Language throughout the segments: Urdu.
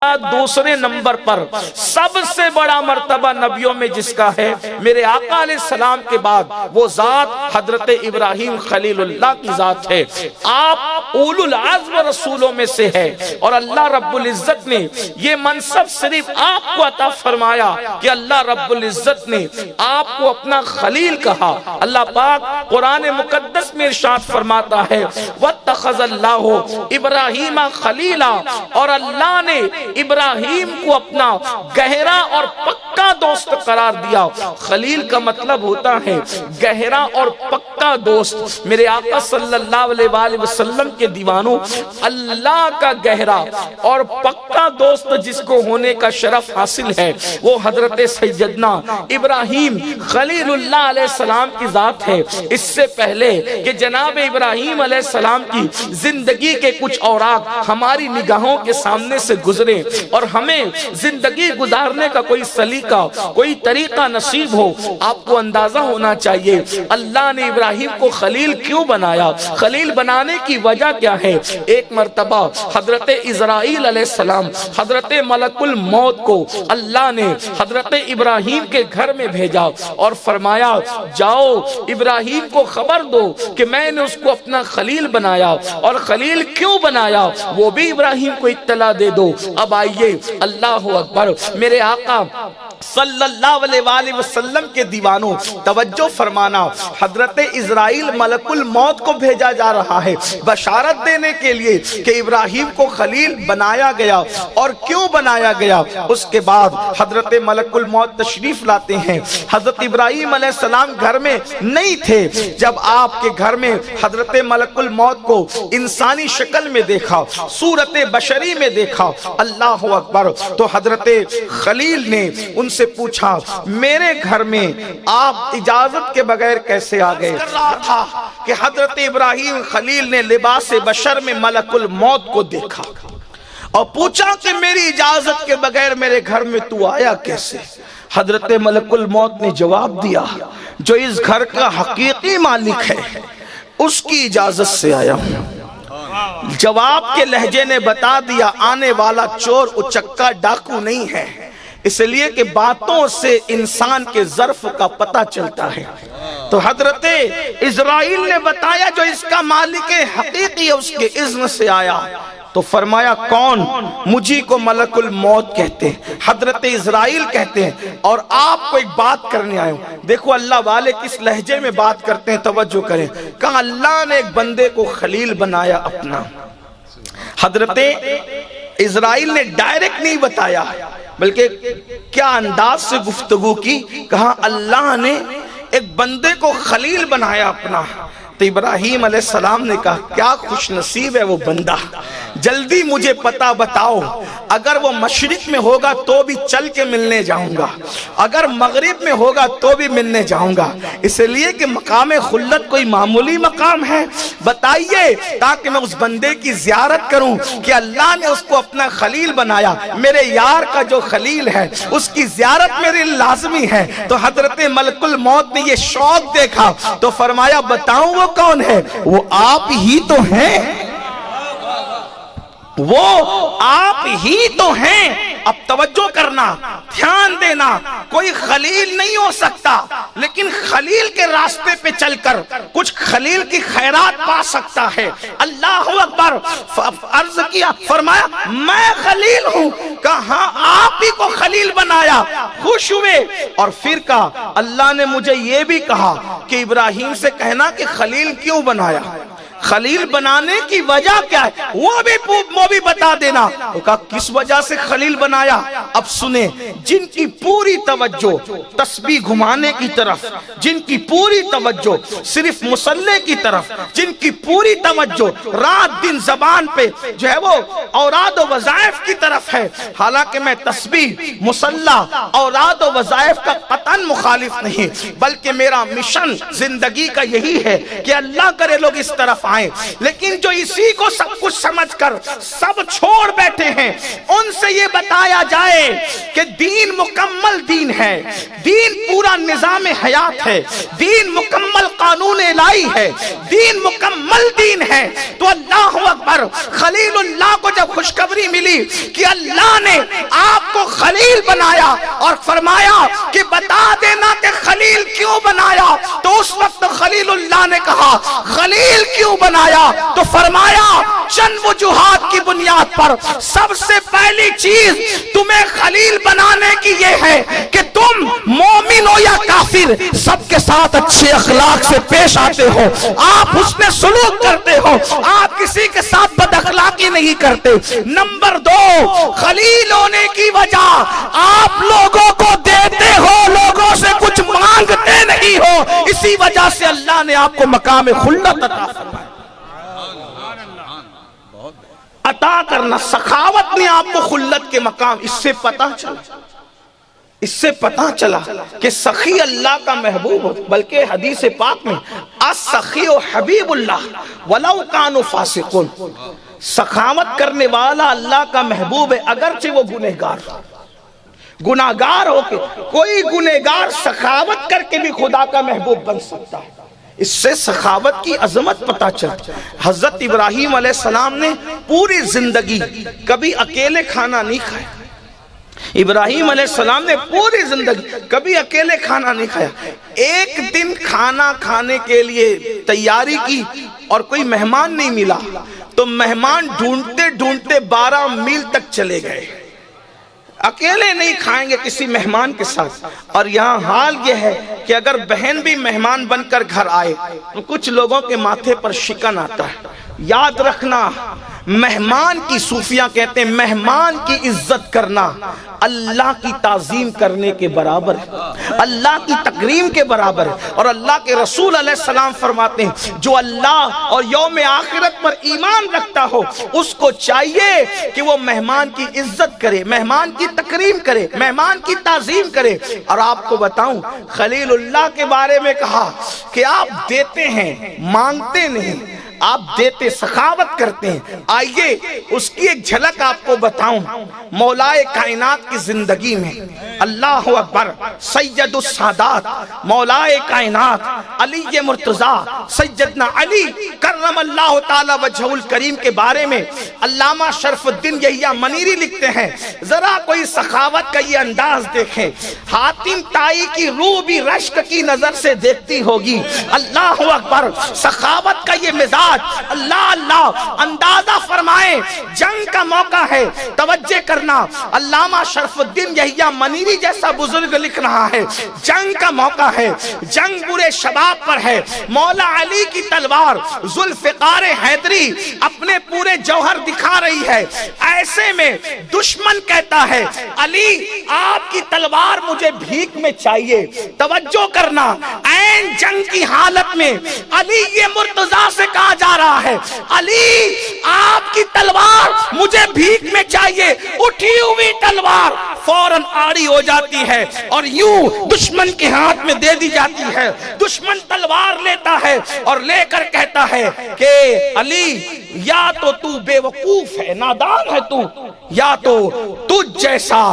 بعد دوسرے نمبر پر سب سے بڑا مرتبہ نبیوں میں جس کا ہے میرے آقا علیہ السلام کے بعد وہ ذات حضرت ابراہیم خلیل اللہ کی ذات ہے. آپ اولو العزم رسولوں میں سے ہے اور اللہ رب العزت نے یہ منصب صرف آپ کو عطا فرمایا کہ اللہ رب العزت نے آپ کو اپنا خلیل کہا. اللہ پاک قرآن مقدس میں ارشاد فرماتا ہے واتخذ اللہ ابراہیم خلیلا، اور اللہ نے ابراہیم کو اپنا گہرا اور پکا دوست قرار دیا. خلیل کا مطلب ہوتا ہے گہرا اور پکا دوست. میرے آقا صلی اللہ علیہ وآلہ وسلم کے دیوانوں، اللہ کا گہرا اور پکا دوست جس کو ہونے کا شرف حاصل ہے وہ حضرت سیدنا ابراہیم خلیل اللہ علیہ السلام کی ذات ہے. اس سے پہلے کہ جناب ابراہیم علیہ السلام کی زندگی کے کچھ اوراق ہماری نگاہوں کے سامنے سے گزرے اور ہمیں زندگی گزارنے کا کوئی سلیقہ، کوئی طریقہ نصیب ہو، آپ کو اندازہ ہونا چاہیے اللہ نے ابراہیم کو خلیل کیوں بنایا. خلیل بنانے کی وجہ کیا ہے؟ ایک مرتبہ حضرت اسرائیل علیہ السلام، حضرت ملک الموت کو اللہ نے حضرت ابراہیم کے گھر میں بھیجا اور فرمایا جاؤ ابراہیم کو خبر دو کہ میں نے اس کو اپنا خلیل بنایا، اور خلیل کیوں بنایا وہ بھی ابراہیم کو اطلاع دے دو. اب آئیے، اللہ اکبر، میرے آقا صلی اللہ علیہ وآلہ وسلم کے دیوانوں توجہ فرمانا، حضرت اسرائیل ملک الموت کو بھیجا جا رہا ہے بشارت دینے کے لیے کہ ابراہیم کو خلیل بنایا گیا. اور کیوں بنایا گیا؟ اس کے بعد حضرت ملک الموت تشریف لاتے ہیں. حضرت ابراہیم علیہ السلام گھر میں نہیں تھے. جب آپ کے گھر میں حضرت ملک الموت کو انسانی شکل میں دیکھا، صورت بشری میں دیکھا، اللہ اکبر، تو حضرت خلیل نے ان سے پوچھا میرے گھر میں آپ اجازت کے بغیر کیسے آ گئے؟ کر رہا تھا کہ حضرت ابراہیم خلیل نے لباس بشر میں ملک الموت کو دیکھا اور پوچھا کہ میری اجازت کے بغیر میرے گھر میں تو آیا کیسے؟ حضرت ملک الموت نے جواب دیا جو اس گھر کا حقیقی مالک ہے اس کی اجازت سے آیا ہوں. جواب کے لہجے نے بتا دیا آنے والا چور اچکا ڈاکو نہیں ہے، اس لیے کہ باتوں سے انسان کے ظرف کا پتہ چلتا ہے. تو حضرت اسرائیل نے بتایا جو اس کا مالک حقیقی ہے اس کے اذن سے آیا. تو فرمایا کون؟ مجھے کو ملک الموت کہتے ہیں، حضرت اسرائیل کہتے ہیں، اور آپ کو ایک بات کرنے آئے ہوں. دیکھو اللہ والے کس لہجے میں بات کرتے ہیں، توجہ کریں. کہا اللہ نے ایک بندے کو خلیل بنایا اپنا. حضرت اسرائیل نے ڈائریکٹ نہیں بتایا بلکہ کیا انداز سے گفتگو کی. کہا اللہ نے ایک بندے کو خلیل بنایا اپنا. تو ابراہیم علیہ السلام نے کہا کیا خوش نصیب ہے وہ بندہ، جلدی مجھے پتہ بتاؤ. اگر وہ مشرق میں ہوگا تو بھی چل کے ملنے جاؤں گا، اگر مغرب میں ہوگا تو بھی ملنے جاؤں گا. اس لیے کہ مقام خلت کوئی معمولی مقام ہے. بتائیے تاکہ میں اس بندے کی زیارت کروں کہ اللہ نے اس کو اپنا خلیل بنایا، میرے یار کا جو خلیل ہے اس کی زیارت میرے لازمی ہے. تو حضرت ملک الموت نے یہ شوق دیکھا تو فرمایا بتاؤں وہ کون ہے؟ وہ آپ ہی تو ہیں، وہ آپ ہی تو ہیں. اب توجہ کرنا، دھیان دینا، کوئی خلیل نہیں ہو سکتا لیکن خلیل کے راستے پہ چل کر کچھ خلیل کی خیرات پا سکتا ہے. اللہ اکبر. عرض کیا، فرمایا میں خلیل ہوں. کہا آپ ہی کو خلیل بنایا. خوش ہوئے اور پھر کہا اللہ نے مجھے یہ بھی کہا کہ ابراہیم سے کہنا کہ خلیل کیوں بنایا، خلیل بنانے کی وجہ کیا ہے وہ بھی بتا دینا. تو کہا کس وجہ سے خلیل بنایا؟ اب سنیں، جن کی پوری توجہ تسبیح گھمانے کی طرف، جن کی پوری توجہ صرف مصلے کی طرف، جن کی پوری توجہ رات دن زبان پہ جو ہے وہ اوراد و وظائف کی طرف ہے، حالانکہ میں تسبیح، مصلہ، اوراد و وظائف کا قطعاً مخالف نہیں، بلکہ میرا مشن زندگی کا یہی ہے کہ اللہ کرے لوگ اس طرف پائیں، لیکن جو اسی کو سب کچھ سمجھ کر سب چھوڑ بیٹھے ہیں، ان سے یہ بتایا جائے کہ دین مکمل دین ہے، دین پورا نظام حیات ہے، دین مکمل قانون الہی ہے، دین مکمل دین ہے، تو اللہ اکبر۔ خلیل اللہ کو جب خوشخبری ملی کہ اللہ نے آپ کو خلیل بنایا اور فرمایا کہ بتا دینا کہ خلیل کیوں بنایا، تو اس وقت خلیل اللہ نے کہا خلیل کیوں بنایا، تو فرمایا چند وجوہات کی بنیاد پر سب سے پہلی چیز تمہیں خلیل بنانے کی یہ ہے کہ تم مومن ہو یا کافر سب کے ساتھ اچھے اخلاق سے پیش آتے ہو، آپ حسن سلوک کرتے ہو، آپ کسی کے ساتھ بد اخلاقی نہیں کرتے۔ نمبر دو، خلیل ہونے کی وجہ آپ لوگوں کو دیتے ہو، لوگوں سے کچھ مانگتے نہیں ہو، اسی وجہ سے اللہ نے آپ کو مقام خلت عطا فرمایا۔ عطا کرنا، سخاوت نے آپ کو خلت کے مقام، اس سے پتہ چلا کہ سخی اللہ کا محبوب ہو، بلکہ حدیث پاک میں السخی حبیب اللہ ولو کانوا فاسقون، سخاوت کرنے والا اللہ کا محبوب ہے اگرچہ وہ گناہگار ہو کے، کوئی گناہگار سخاوت کر کے بھی خدا کا محبوب بن سکتا ہے۔ اس سے سخاوت کی عظمت پتہ چلتی۔ حضرت ابراہیم علیہ السلام نے پوری زندگی کبھی اکیلے کھانا نہیں کھایا، ابراہیم علیہ السلام نے پوری زندگی کبھی اکیلے کھانا نہیں کھایا۔ ایک دن کھانا کھانے کے لیے تیاری کی اور کوئی مہمان نہیں ملا، تو مہمان ڈھونڈتے ڈھونڈتے 12 میل تک چلے گئے، اکیلے نہیں کھائیں گے کسی مہمان کے ساتھ۔ اور یہاں حال یہ ہے کہ اگر بہن بھی مہمان بن کر گھر آئے تو کچھ لوگوں کے ماتھے پر شکن آتا ہے۔ یاد رکھنا، مہمان کی، صوفیہ کہتے ہیں مہمان کی عزت کرنا اللہ کی تعظیم کرنے کے برابر ہے، اللہ کی تکریم کے برابر ہے۔ اور اللہ کے رسول علیہ السلام فرماتے ہیں جو اللہ اور یوم آخرت پر ایمان رکھتا ہو اس کو چاہیے کہ وہ مہمان کی عزت کرے، مہمان کی تکریم کرے، مہمان کی تعظیم کرے۔ اور آپ کو بتاؤں، خلیل اللہ کے بارے میں کہا کہ آپ دیتے ہیں، مانگتے نہیں، آپ دیتے، سخاوت کرتے ہیں۔ آئیے اس کی ایک جھلک آپ کو بتاؤں مولا کائنات کی زندگی میں۔ اللہ اکبر، سید السادات، مولا کائنات علی مرتضیٰ سیدنا علی کرم اللہ تعالی وجہہ الکریم کے بارے میں علامہ شرف الدین یحییٰ منیری لکھتے ہیں، ذرا کوئی سخاوت کا یہ انداز دیکھیں، حاتم طائی کی روح بھی رشک کی نظر سے دیکھتی ہوگی۔ اللہ اکبر، سخاوت کا یہ مزاج، اللہ اللہ، اندازہ فرمائیں جنگ کا موقع ہے، توجہ کرنا، علامہ شرف الدین یحییٰ منیری جیسا بزرگ لکھ رہا ہے، جنگ کا موقع ہے، جنگ برے شباب پر ہے، مولا علی کی تلوار ذوالفقار حیدری اپنے پورے جوہر دکھا رہی ہے، ایسے میں دشمن کہتا ہے علی آپ کی تلوار مجھے بھیک میں چاہیے۔ توجہ کرنا، عین جنگ کی حالت میں علی یہ مرتضیٰ سے کہا جا رہا ہے علی آپ کی تلوار مجھے بھیک میں چاہیے، اٹھی ہوئی تلوار فوراً آڑی ہو جاتی ہے اور یوں دشمن کے ہاتھ میں دے دی جاتی ہے۔ دشمن تلوار لیتا ہے اور لے کر کہتا ہے کہ علی یا تو بے وقوف ہے، نادان ہے تو، یا تو تجھ جیسا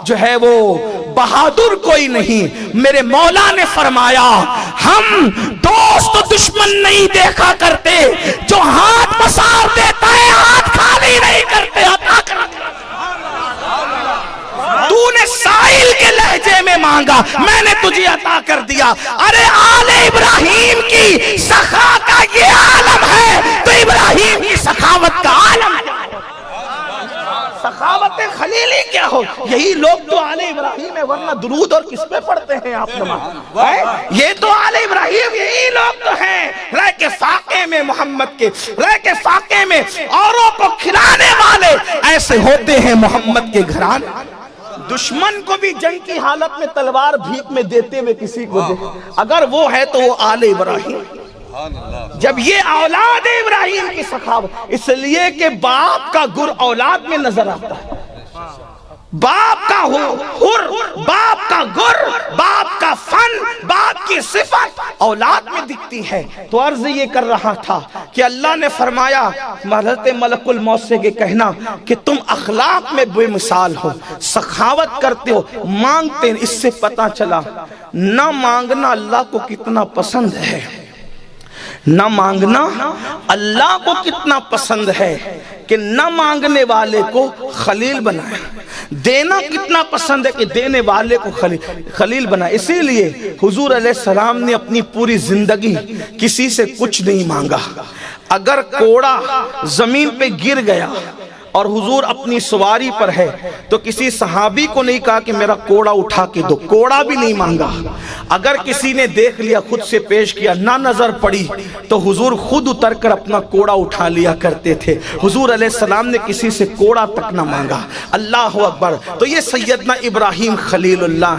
جو ہے وہ بہادر کوئی نہیں۔ میرے مولا نے فرمایا ہم دوست دشمن نہیں دیکھا کرتے، جو ہاتھ پسار دیتا ہے ہاتھ خالی نہیں کرتے، عطا کرتے۔ تو نے سائل کے لہجے میں مانگا، میں نے تجھے عطا کر دیا۔ ارے آل ابراہیم کی سخا کا یہ عالم ہے تو ابراہیم کی سخاوت کا عالم ہے۔ سخاوت خلیلی کیا ہو، یہی لوگ تو آل ابراہیم ہے، ورنہ درود اور کس پہ پڑھتے ہیں آپ نماز؟ یہ تو آل ابراہیم، یہی لوگ تو ہیں رہ کے فاقے میں محمد کے، رہ کے فاقے میں اوروں کو کھلانے والے، ایسے ہوتے ہیں محمد کے گھرانے۔ دشمن کو بھی جنگ کی حالت میں تلوار بھیک میں دیتے ہوئے کسی کو دے، اگر وہ ہے تو وہ آل ابراہیم۔ جب یہ اولاد ابراہیم کی سخاوت، اس لیے کہ باپ کا گر اولاد میں نظر آتا ہے، باپ کا حر، باپ کا گر، باپ کا فن، باپ کی صفت اولاد میں دکھتی ہے۔ تو عرض یہ کر رہا تھا کہ اللہ نے فرمایا حضرت ملک الموت سے کہ کہنا کہ تم اخلاق میں بے مثال ہو، سخاوت کرتے ہو، مانگتے ہیں۔ اس سے پتہ چلا نہ مانگنا اللہ کو کتنا پسند ہے، نہ مانگنا اللہ کو کتنا پسند ہے کہ نہ مانگنے والے کو خلیل بنائے، دینا کتنا پسند ہے کہ دینے والے کو خلیل بنائے۔ اسی لیے حضور علیہ السلام نے اپنی پوری زندگی کسی سے کچھ نہیں مانگا۔ اگر کوڑا زمین پہ گر گیا اور حضور اپنی سواری پر ہے تو کسی صحابی کو نہیں کہا کہ میرا کوڑا اٹھا کے دو، کوڑا بھی نہیں مانگا۔ اگر کسی نے دیکھ لیا، خود سے پیش کیا، نہ نظر پڑی تو حضور خود اتر کر اپنا کوڑا اٹھا لیا کرتے تھے۔ حضور علیہ السلام نے کسی سے کوڑا تک نہ مانگا۔ اللہ اکبر۔ تو یہ سیدنا ابراہیم خلیل اللہ